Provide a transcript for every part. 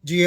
Ji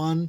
1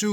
2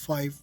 5,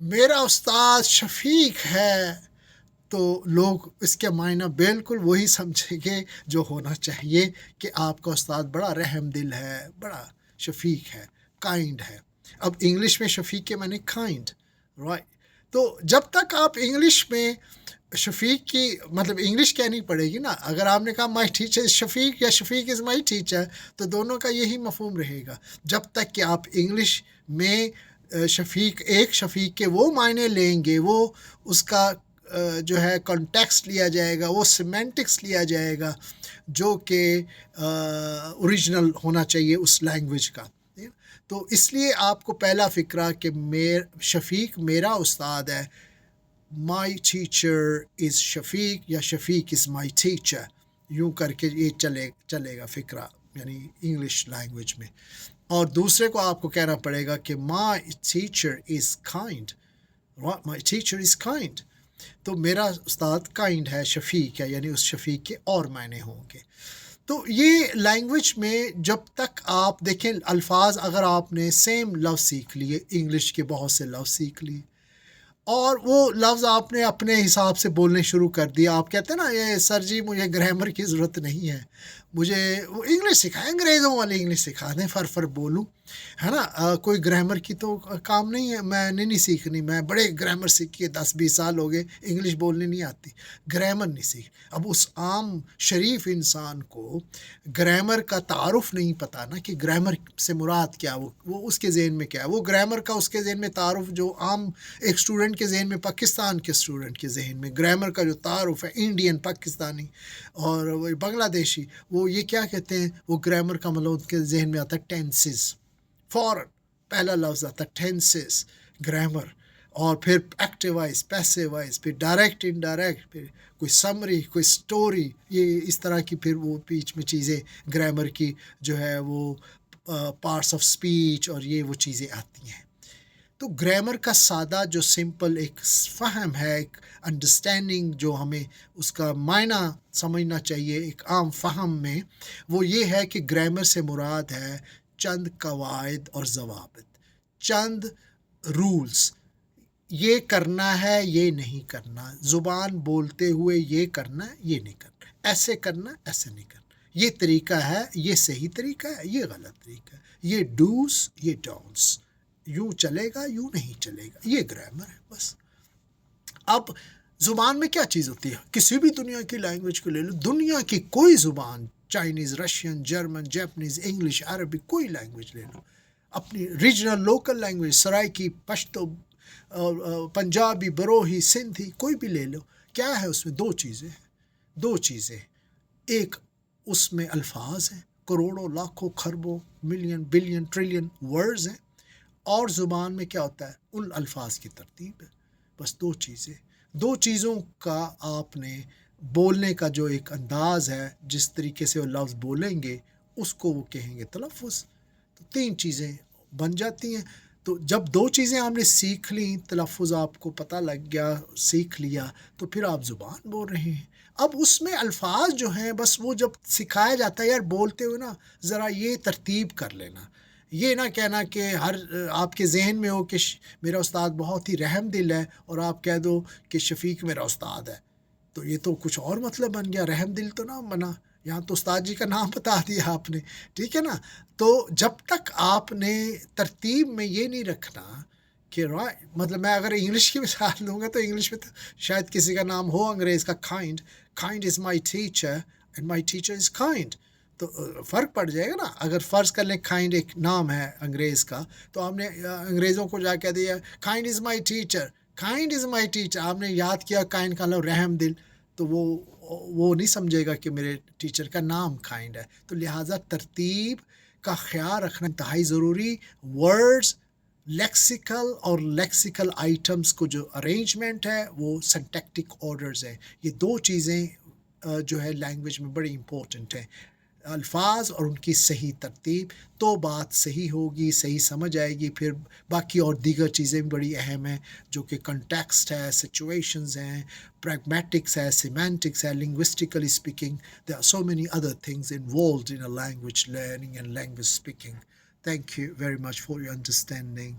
میرا استاد شفیق ہے، تو لوگ اس کے معنی بالکل وہی سمجھیں گے جو ہونا چاہیے، کہ آپ کا استاد بڑا رحم دل ہے، بڑا شفیق ہے، کائنڈ ہے۔ اب انگلش میں شفیق کے معنی کائنڈ، رائٹ؟ تو جب تک آپ انگلش میں شفیق کی مطلب انگلش کہنی پڑے گی نا، اگر آپ نے کہا مائی ٹیچر از شفیق یا شفیق از مائی ٹیچر، تو دونوں کا یہی مفہوم رہے گا۔ جب تک کہ آپ انگلش میں شفیق ایک شفیق کے وہ معنی لیں گے، وہ اس کا جو ہے کانٹیکسٹ لیا جائے گا، وہ سیمینٹکس لیا جائے گا جو کہ اوریجنل ہونا چاہیے اس لینگویج کا۔ تو اس لیے آپ کو پہلا فکرہ کہ شفیق میرا استاد ہے، مائی ٹیچر از شفیق یا شفیق از مائی ٹیچر، یوں کر کے یہ چلے گا فکرہ، یعنی انگلش لینگویج میں۔ اور دوسرے کو آپ کو کہنا پڑے گا کہ my teacher is kind, my teacher is kind, تو میرا استاد کائنڈ ہے، شفیق ہے، یعنی اس شفیق کے اور معنی ہوں گے۔ تو یہ لینگویج میں جب تک آپ دیکھیں الفاظ، اگر آپ نے سیم لفظ سیکھ لیے، انگلش کے بہت سے لفظ سیکھ لیے، اور وہ لفظ آپ نے اپنے حساب سے بولنے شروع کر دیا، آپ کہتے ہیں نا یہ سر جی مجھے گرامر کی ضرورت نہیں ہے، مجھے وہ انگلش سکھائیں، انگریزوں والی انگلش سکھا دیں، فر بولوں، ہے نا، کوئی گرامر کی تو کام نہیں ہے، میں نے نہیں سیکھنی، میں بڑے گرامر سیکھیے 10-20 سال ہو گئے، انگلش بولنے نہیں آتی، گرامر نہیں سیکھ۔ اب اس عام شریف انسان کو گرامر کا تعارف نہیں پتہ نا، کہ گرامر سے مراد کیا، وہ اس کے ذہن میں کیا ہے، وہ گرامر کا اس کے ذہن میں تعارف جو عام ایک اسٹوڈنٹ کے ذہن میں، پاکستان کے اسٹوڈنٹ کے ذہن میں گرامر کا جو تعارف ہے، انڈین، پاکستانی اور بنگلہ دیشی، وہ یہ کیا کہتے ہیں، وہ گرامر کا مطلب ان کے ذہن میں آتا ہے ٹینسز، فوراً پہلا لفظ آتا ہے ٹینسز، گرامر، اور پھر ایکٹیو وائز، پیسو وائز، پھر ڈائریکٹ انڈائریکٹ، پھر کوئی سمری، کوئی سٹوری، یہ اس طرح کی پھر وہ بیچ میں چیزیں گرامر کی جو ہے وہ پارٹس آف سپیچ اور یہ وہ چیزیں آتی ہیں۔ تو گرامر کا سادہ جو سمپل ایک فہم ہے، ایک انڈرسٹینڈنگ جو ہمیں اس کا معنی سمجھنا چاہیے ایک عام فہم میں، وہ یہ ہے کہ گرامر سے مراد ہے چند قواعد اور ضوابط، چند رولز، یہ کرنا ہے، یہ نہیں کرنا، زبان بولتے ہوئے یہ کرنا ہے، یہ نہیں کرنا، ایسے کرنا، ایسے نہیں کرنا، یہ طریقہ ہے، یہ صحیح طریقہ ہے، یہ غلط طریقہ ہے، یہ ڈوز، یہ ڈونٹس، یوں چلے گا، یوں نہیں چلے گا، یہ گرامر ہے بس۔ اب زبان میں کیا چیز ہوتی ہے، کسی بھی دنیا کی لینگویج کو لے لو، دنیا کی کوئی زبان، Chinese, Russian, German, Japanese, English, عربی، کوئی لینگویج لے لو، اپنی regional local language, Saraiki, Pashto, Punjabi, Brohi, Sindhi, کوئی بھی لے لو، کیا ہے اس میں دو چیزیں، ایک اس میں الفاظ ہیں، کروڑوں، لاکھوں، خربوں، ملین، بلین، ٹریلین ورڈز ہیں، اور زبان میں کیا ہوتا ہے، ان الفاظ کی ترتیب ہے، بس دو چیزوں کا آپ نے بولنے کا جو ایک انداز ہے، جس طریقے سے وہ لفظ بولیں گے اس کو وہ کہیں گے تلفظ، تو 3 چیزیں بن جاتی ہیں۔ تو جب 2 چیزیں آپ نے سیکھ لیں، تلفظ آپ کو پتہ لگ گیا، سیکھ لیا، تو پھر آپ زبان بول رہے ہیں۔ اب اس میں الفاظ جو ہیں بس وہ جب سکھایا جاتا ہے، یار بولتے ہوئے نا ذرا یہ ترتیب کر لینا، یہ نہ کہنا کہ ہر آپ کے ذہن میں ہو کہ میرا استاد بہت ہی رحم دل ہے، اور آپ کہہ دو کہ شفیق میرا استاد ہے، تو یہ تو کچھ اور مطلب بن گیا، رحم دل تو نہ بنا، یہاں تو استاد جی کا نام بتا دیا آپ نے، ٹھیک ہے نا۔ تو جب تک آپ نے ترتیب میں یہ نہیں رکھنا کہ مطلب میں اگر انگلش کی مثال دوں گا تو انگلش میں تو شاید کسی کا نام ہو انگریز کا kind is my teacher and my teacher is kind, تو فرق پڑ جائے گا نا۔ اگر فرض کر لیں کائنڈ ایک نام ہے انگریز کا، تو آپ نے انگریزوں کو جا کہہ دیا کائنڈ از مائی ٹیچر، آپ نے یاد کیا کائنڈ کا لفظ رحم دل، تو وہ نہیں سمجھے گا کہ میرے ٹیچر کا نام کائنڈ ہے۔ تو لہٰذا ترتیب کا خیال رکھنا انتہائی ضروری، ورڈز، لیکسیکل آئٹمز کو جو ارینجمنٹ ہے وہ سنٹیکٹک آرڈرز ہے، یہ 2 چیزیں جو ہے لینگویج میں بڑی امپورٹنٹ ہیں، الفاظ اور ان کی صحیح ترتیب، تو بات صحیح ہوگی، صحیح سمجھ آئے گی، پھر باقی اور دیگر چیزیں بھی بڑی اہم ہیں، جو کہ کنٹیکسٹ ہے، سچویشنز ہیں، پریگمیٹکس ہے، سیمینٹکس ہے، لنگوسٹیکلی speaking, there are so many other things involved in a language learning and language speaking. Thank you very much for your understanding.